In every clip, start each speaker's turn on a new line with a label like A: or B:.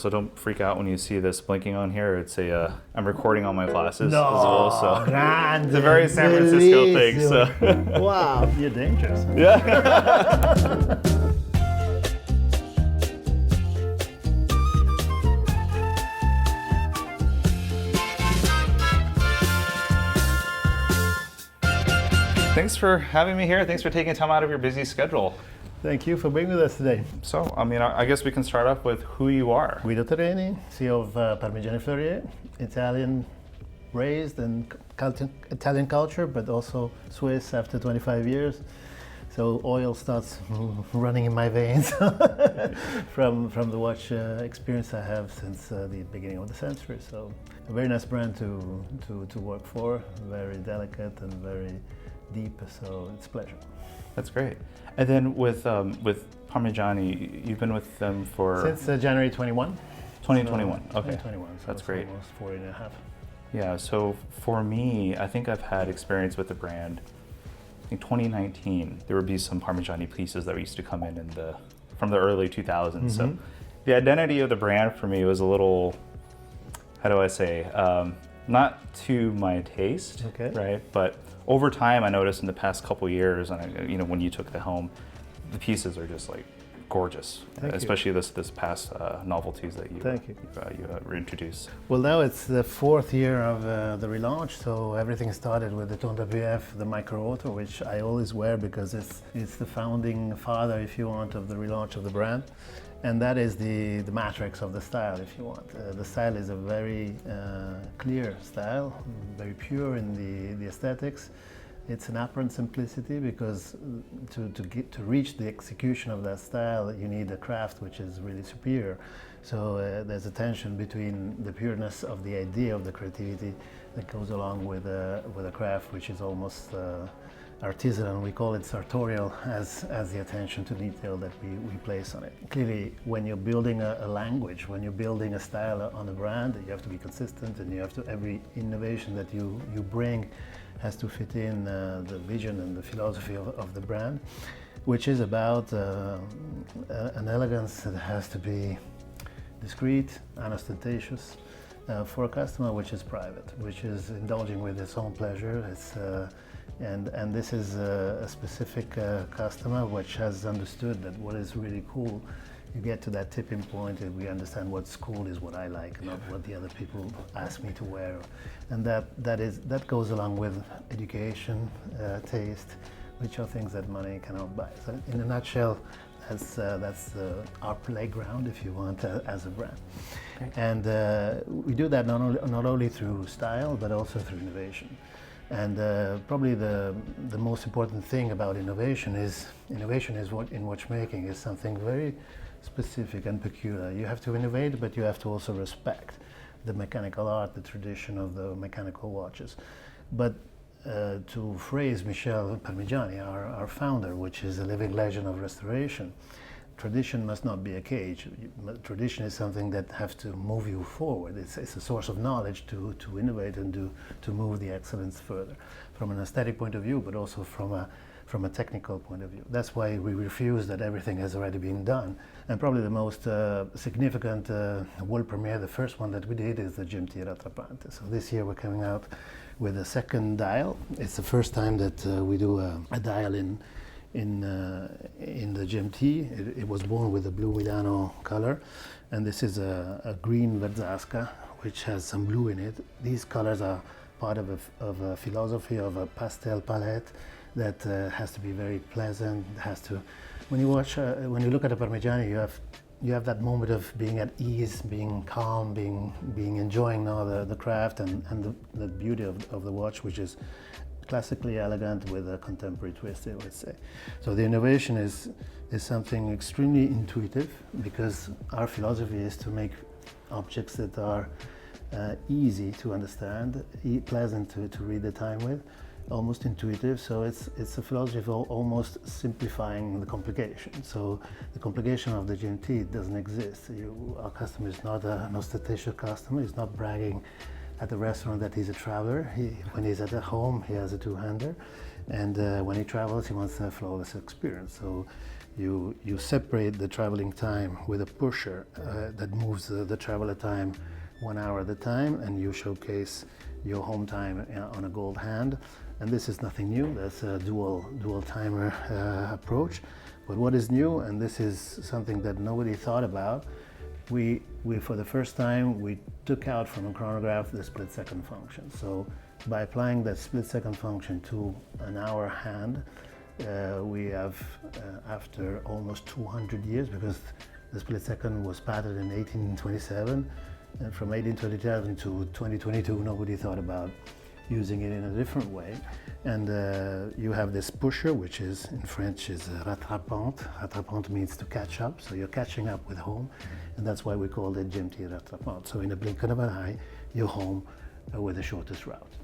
A: So don't freak out when you see this blinking on here. It's I'm recording on my glasses as well, so it's a very San Francisco thing. So
B: wow, you're dangerous.
A: Yeah. Thanks for having me here. Thanks for taking time out of your busy schedule.
B: Thank you for being with us today.
A: So, I guess we can start off with who you are.
B: Guido Terreni, CEO of Parmigiani Fleurier, Italian raised and Italian culture, but also Swiss after 25 years. So oil starts running in my veins from the watch experience I have since the beginning of the century. So a very nice brand to work for, very delicate and very deep, so it's a pleasure.
A: That's great. And then with Parmigiani, you've been with them for...
B: Since January 21.
A: 2021, okay.
B: 2021, so
A: that's great.
B: Almost 4 and a half.
A: Yeah, so for me, I think I've had experience with the brand. In 2019, there would be some Parmigiani pieces that used to come in from the early 2000s. Mm-hmm. So the identity of the brand for me was a little, how do I say, not to my taste,
B: okay.
A: Right? But over time, I noticed in the past couple years, and when you took the home, the pieces are just like gorgeous.
B: Thank
A: especially you. this past novelties that you reintroduced.
B: Well, now it's the 4th year of the relaunch, so everything started with the Tonda PF, the Micro Auto, which I always wear because it's the founding father, if you want, of the relaunch of the brand. And that is the matrix of the style, if you want. The style is a very clear style, very pure in the aesthetics. It's an apparent simplicity because to reach the execution of that style, you need a craft which is really superior. So there's a tension between the pureness of the idea of the creativity that goes along with a craft which is almost artisanal. We call it sartorial as the attention to detail that we place on it. Clearly, when you're building a language, when you're building a style on a brand, you have to be consistent, and you have to, every innovation that you bring has to fit in the vision and the philosophy of the brand, which is about an elegance that has to be discreet, unostentatious, for a customer which is private, which is indulging with its own pleasure. And this is a specific customer which has understood that what is really cool, you get to that tipping point and we understand what's cool is what I like, not what the other people ask me to wear. And that goes along with education, taste, which are things that money cannot buy. So in a nutshell, that's our playground, if you want, as a brand. Okay. And we do that not only through style, but also through innovation. And probably the most important thing about innovation is what in watchmaking is something very specific and peculiar. You have to innovate, but you have to also respect the mechanical art, the tradition of the mechanical watches. But to phrase Michel Parmigiani, our founder, which is a living legend of restoration, tradition must not be a cage. Tradition is something that has to move you forward. It's a source of knowledge to innovate and to move the excellence further, from an aesthetic point of view, but also from a technical point of view. That's why we refuse that everything has already been done. And probably the most significant world premiere, the first one that we did, is the GMT Rattrapante. So this year we're coming out with a second dial. It's the first time that we do a dial in the GMT. It was born with a blue Milano color, and this is a green Verzasca which has some blue in it. These colors are part of a philosophy of a pastel palette that has to be very pleasant. When you look at a Parmigiani, you have that moment of being at ease, being calm, being enjoying the craft and the beauty of the watch, which is classically elegant with a contemporary twist, I would say. So the innovation is something extremely intuitive, because our philosophy is to make objects that are easy to understand, pleasant to read the time with, almost intuitive. So it's a philosophy of almost simplifying the complication. So the complication of the GMT doesn't exist. Our customer is not an ostentatious customer. He's not bragging at the restaurant that he's a traveler. When he's at home, he has a two-hander, and when he travels, he wants a flawless experience. So you separate the traveling time with a pusher that moves the traveler time 1 hour at a time, and you showcase your home time on a gold hand. And this is nothing new. That's a dual timer approach. But what is new, and this is something that nobody thought about, we for the first time we took out from a chronograph the split second function. So by applying that split second function to an hour hand, we have after almost 200 years, because the split second was patented in 1827, and from 1827 to 2022 nobody thought about using it in a different way. And you have this pusher, which is in French is rattrapante. Rattrapante means to catch up, so you're catching up with home, and that's why we call it GMT Rattrapante. So in a blink of an eye, you're home with the shortest route.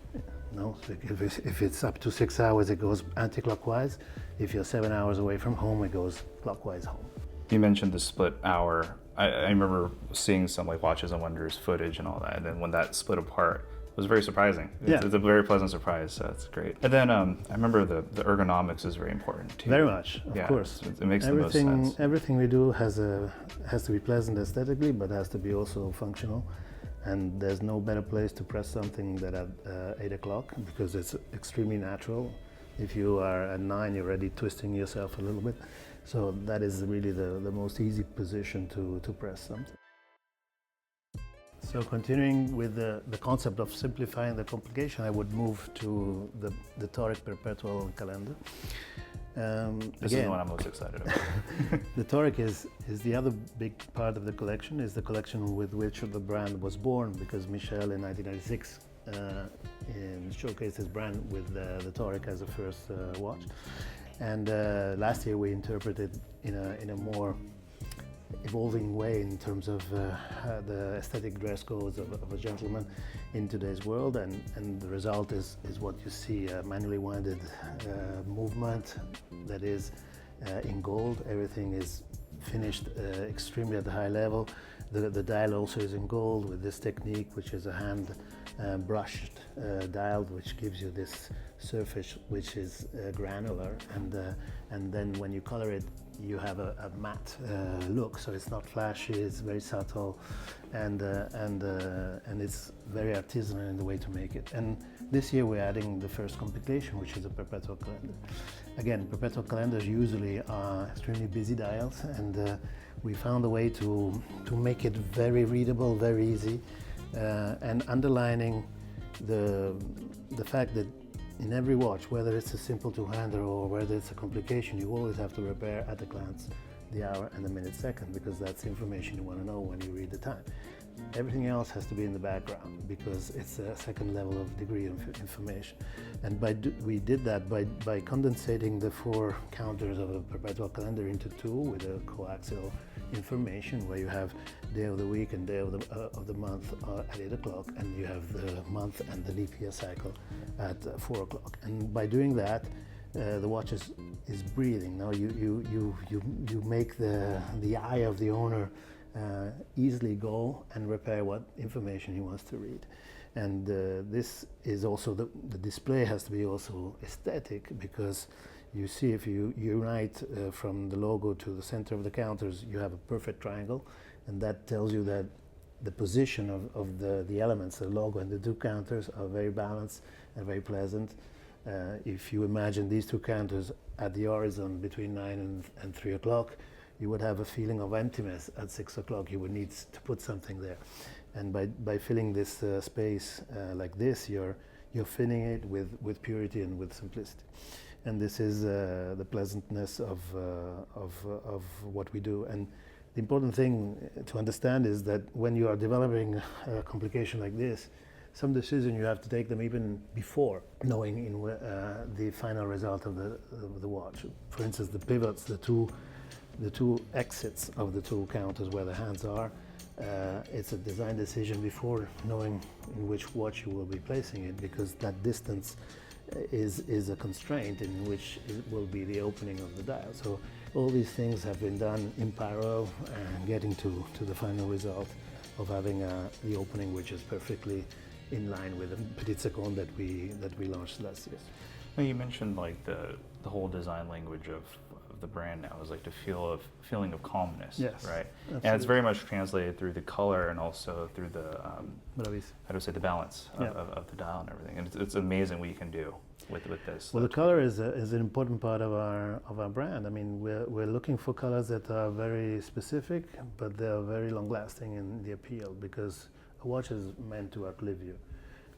B: No, so if it's up to 6 hours, it goes anti-clockwise. If you're 7 hours away from home, it goes clockwise home.
A: You mentioned the split hour. I remember seeing some like Watches and Wonders footage and all that, and then when that split apart, it was very surprising. It's a very pleasant surprise, so that's great. And then I remember the ergonomics is very important too.
B: Very much, of course.
A: It makes the most sense.
B: Everything we do has to be pleasant aesthetically, but has to be also functional. And there's no better place to press something than at 8 o'clock, because it's extremely natural. If you are at 9, you're already twisting yourself a little bit. So that is really the most easy position to press something. So continuing with the concept of simplifying the complication, I would move to the Toric Perpetual Calendar.
A: This is the one I'm most excited about.
B: The Toric is the other big part of the collection, is the collection with which the brand was born, because Michel in 1996 showcased his brand with the Toric as the first watch. And last year we interpreted in a more evolving way in terms of the aesthetic dress codes of a gentleman in today's world, and the result is what you see, a manually winded movement that is in gold. Everything is finished extremely at a high level. The dial also is in gold with this technique, which is a hand brushed dial, which gives you this surface which is granular, and then when you color it, you have a matte look, so it's not flashy, it's very subtle, and it's very artisanal in the way to make it. And this year we're adding the first complication, which is a perpetual calendar. Again, perpetual calendars usually are extremely busy dials, and we found a way to make it very readable, very easy, and underlining the fact that in every watch, whether it's a simple two-hander or whether it's a complication, you always have to repair at a glance the hour and the minute second, because that's the information you want to know when you read the time. Everything else has to be in the background, because it's a second level of degree of information. And we did that by condensating the 4 counters of a perpetual calendar into 2 with a coaxial information, where you have day of the week and day of the month at 8 o'clock, and you have the month and the leap year cycle at 4 o'clock. And by doing that, the watch is breathing. Now you make the eye of the owner easily go and repair what information he wants to read. And this is also, the display has to be also aesthetic, because you see, if you unite from the logo to the center of the counters, you have a perfect triangle, and that tells you that the position of the elements, the logo and the 2 counters, are very balanced and very pleasant. If you imagine these 2 counters at the horizon between 9 and 3 o'clock, you would have a feeling of emptiness at 6 o'clock. You would need to put something there. And by filling this space like this, you're filling it with purity and with simplicity. And this is the pleasantness of what we do. And the important thing to understand is that when you are developing a complication like this, some decisions you have to take them even before knowing the final result of the watch. For instance, the pivots, the two exits of the 2 counters where the hands are, it's a design decision before knowing in which watch you will be placing it, because that distance is a constraint in which it will be the opening of the dial. So all these things have been done in parallel and getting to the final result of having the opening which is perfectly in line with the Petite Seconde that we launched last year.
A: Well, you mentioned like the whole design language of of the brand now is like the feeling of calmness,
B: Yes,
A: right?
B: absolutely.
A: And it's very much translated through the color and also through the
B: Bravis.
A: how do I say, the balance of the dial and everything. And it's amazing what you can do with this.
B: Well, the color is an important part of our brand. I mean, we're looking for colors that are very specific, but they are very long lasting in the appeal, because a watch is meant to outlive you.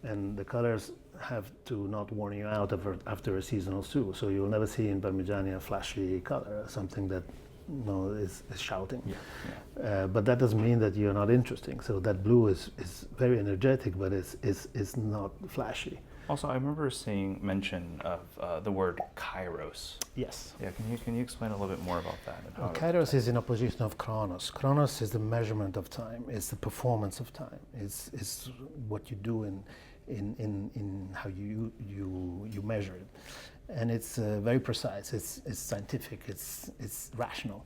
B: And the colors have to not worn you out after a season or two. So you'll never see in Parmigiani a flashy color, something that is shouting. But that doesn't mean that you're not interesting. So that blue is very energetic, but it's not flashy.
A: Also, I remember seeing mention of the word Kairos.
B: Yes.
A: Yeah, can you explain a little bit more about that? And how
B: Kairos is in opposition of Kronos. Kronos is the measurement of time. It's the performance of time. It's what you do in how you measure it, and it's very precise. It's scientific. It's rational.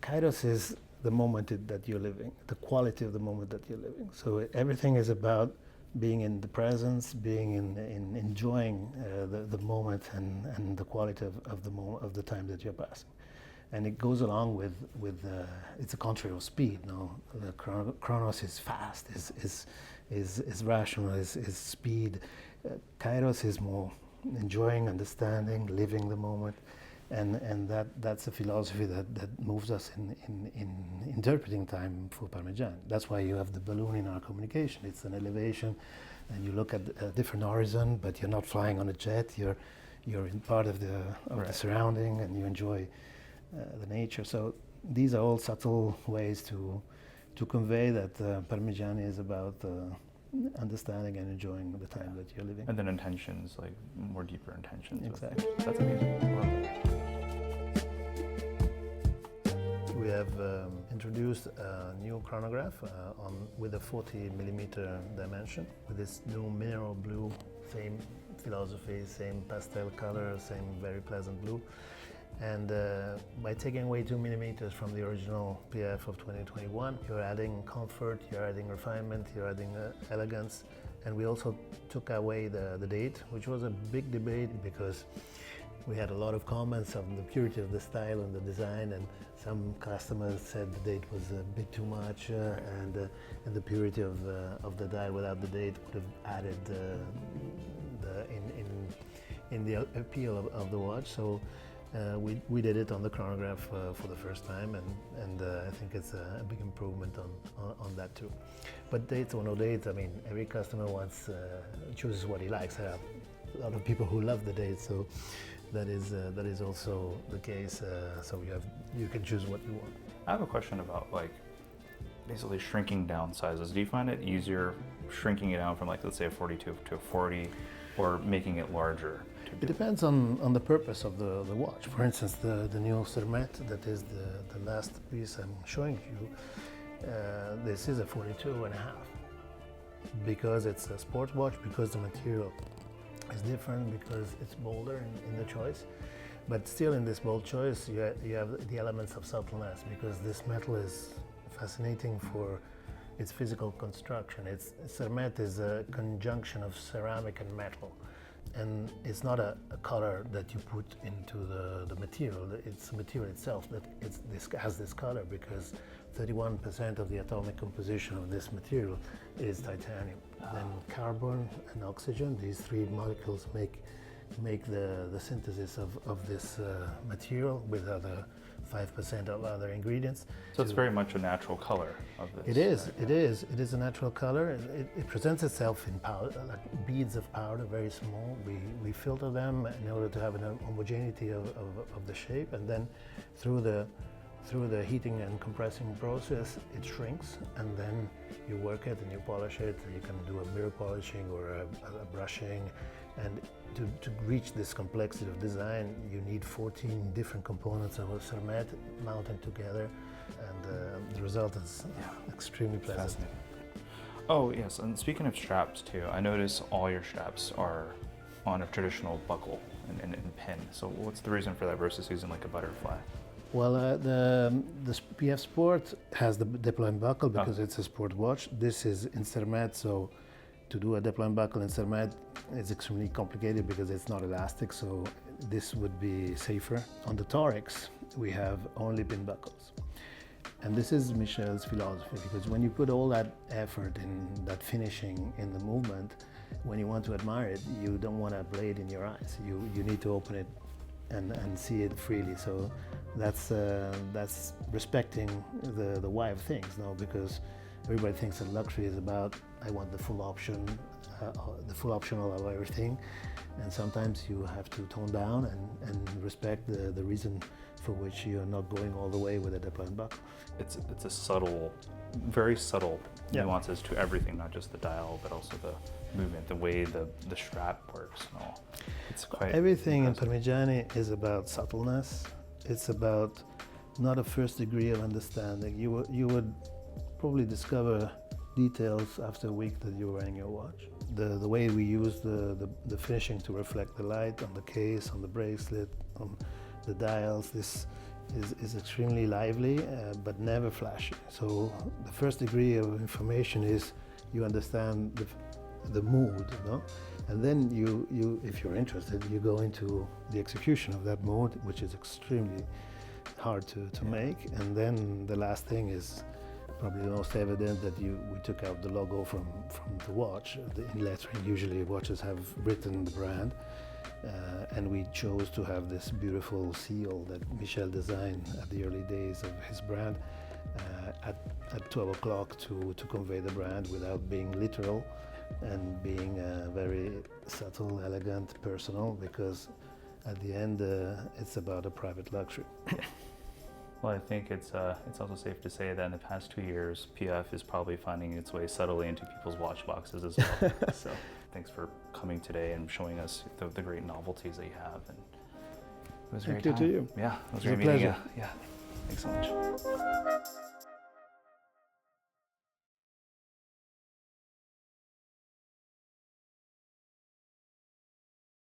B: Kairos is the moment that you're living, the quality of the moment that you're living. So everything is about being in the presence, being in enjoying the moment and the quality of the moment, of the time that you're passing. And it goes along with it's a contrary of speed. No, the Kronos is fast, is rational, is speed. Kairos is more enjoying, understanding, living the moment, and that's a philosophy that moves us in interpreting time for Parmigiani. That's why you have the balloon in our communication. It's an elevation, and you look at a different horizon, but you're not flying on a jet. You're in part of the surrounding, and you enjoy the nature. So these are all subtle ways to convey that Parmigiani is about understanding and enjoying the time that you're living.
A: And then intentions, like more deeper intentions.
B: Exactly.
A: That's amazing. I love that.
B: We have introduced a new chronograph with a 40 millimeter dimension, with this new mineral blue, same philosophy, same pastel color, same very pleasant blue. And by taking away 2 millimeters from the original PF of 2021, you're adding comfort, you're adding refinement, you're adding elegance. And we also took away the date, which was a big debate because we had a lot of comments on the purity of the style and the design, and some customers said the date was a bit too much, and the purity of the dial without the date would have added in the appeal of the watch. So we did it on the chronograph for the first time, and I think it's a big improvement on that too. But dates or no dates, I mean, every customer chooses what he likes. There are a lot of people who love the dates, so that is also the case. So you can choose what you want.
A: I have a question about basically shrinking down sizes. Do you find it easier shrinking it down from let's say a 42 to a 40, or making it larger?
B: It depends on the purpose of the watch. For instance, the new Cermet, that is the last piece I'm showing you, this is a 42 and a half, because it's a sports watch, because the material is different, because it's bolder in the choice. But still, in this bold choice, you have the elements of subtleness, because this metal is fascinating for its physical construction. Cermet is a conjunction of ceramic and metal. And it's not a color that you put into the material. It's the material itself that has this color, because 31% of the atomic composition of this material is titanium. Then carbon and oxygen, these three molecules make the synthesis of this material with other 5% of other ingredients.
A: So it's very much a natural color of this.
B: It is. Right? It is a natural color. It presents itself in powder, like beads of powder, very small. We filter them in order to have an homogeneity of the shape, and then through the heating and compressing process, it shrinks, and then you work it and you polish it. You can do a mirror polishing or a brushing, and to reach this complexity of design, you need 14 different components of a Cermet mounted together, and the result is extremely pleasant.
A: Oh yes, and speaking of straps too, I notice all your straps are on a traditional buckle and pin. So what's the reason for that versus using a butterfly?
B: Well, the PF Sport has the deployment buckle because it's a sport watch. This is in Cermet, so to do a deployment buckle in Cermet is extremely complicated because it's not elastic, so this would be safer. On the Torics, we have only pin buckles. And this is Michel's philosophy, because when you put all that effort in that finishing in the movement, when you want to admire it, you don't want a blade in your eyes. You need to open it and see it freely. So that's respecting the why of things, no? Because everybody thinks that luxury is about, I want the full option, the full optional of everything. And sometimes you have to tone down and respect the reason for which you're not going all the way with a deployment buckle.
A: It's a subtle, very subtle nuances to everything, not just the dial, but also the movement, the way the strap works and all. It's quite
B: everything
A: impressive.
B: in Parmigiani is about subtleness. It's about not a first degree of understanding. You would probably discover details after a week that you're wearing your watch. The way we use the finishing to reflect the light on the case, on the bracelet, on the dials, this is extremely lively, but never flashy. So the first degree of information is you understand the mood, you know? And then you, if you're interested, you go into the execution of that mood, which is extremely hard to make. And then the last thing is probably the most evident, that we took out the logo from the watch. In lettering, usually watches have written the brand, and we chose to have this beautiful seal that Michel designed at the early days of his brand at 12 o'clock to convey the brand without being literal and being very subtle, elegant, personal, because at the end it's about a private luxury.
A: Well, I think it's also safe to say that in the past 2 years, PF is probably finding its way subtly into people's watch boxes as well. So thanks for coming today and showing us the great novelties that you have. And it was a great
B: Thank you
A: time.
B: to you.
A: Yeah, it was
B: It was
A: a great
B: a
A: meeting you.
B: pleasure.
A: Yeah, thanks so much.